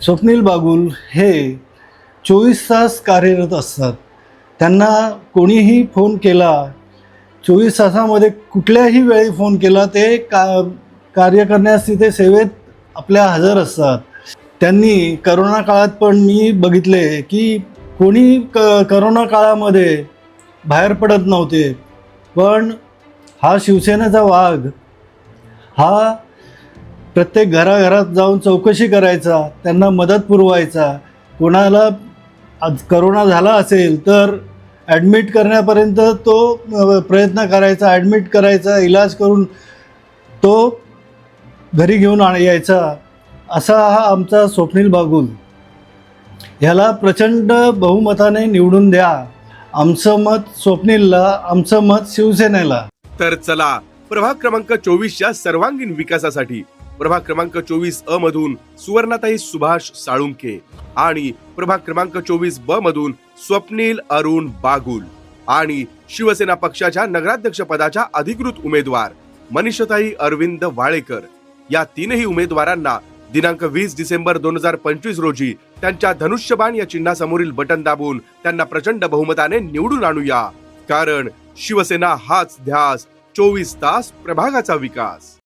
स्वप्नील बागुल हे 24 तास कार्यरत असतात. त्यांना कोणीही फोन केला, 24 तासामध्ये कुठल्याही वेळी फोन केला ते कार्य करण्यास तिथे सेवेत आपल्या हजर असतात. त्यांनी करोना काळात पण मी बघितले की कोणी करोना काळामध्ये बाहेर पडत नव्हते, पण हा शिवसेनेचा वाघ हा प्रत्येक घराघरात जाऊन चौकशी करायचा, त्यांना मदत पुरवायचा. कोणाला आज करोना झाला असेल तर ॲडमिट करण्यापर्यंत तो प्रयत्न करायचा, ॲडमिट करायचा, इलाज करून तो घरी घेऊन यायचा. असा हा आमचा स्वप्नील बागुल. ह्याला प्रचंड बहुमताने निवडून द्या. आमचं मत स्वप्नीलला, आमचं मत शिवसेनेला. तर चला, प्रभाग क्रमांक 24च्या सर्वांगीण विकासासाठी प्रभाग क्रमांक 24 मधून सुवर्णाताई सुभाष साळुंके आणि प्रभाग क्रमांक 24 मधून स्वप्नील अरुण बागुल आणि शिवसेना पक्षाच्या नगराध्यक्ष पदाच्या अधिकृत उमेदवार मनीषाताई अरविंद वाळेकर या तीनही उमेदवारांना दिनांक 20 डिसेंबर 2025 रोजी त्यांच्या धनुष्यबाण या चिन्हासमोरील बटन दाबून त्यांना प्रचंड बहुमताने निवडून आणूया. कारण शिवसेना हाच ध्यास, 24 तास प्रभागाचा विकास.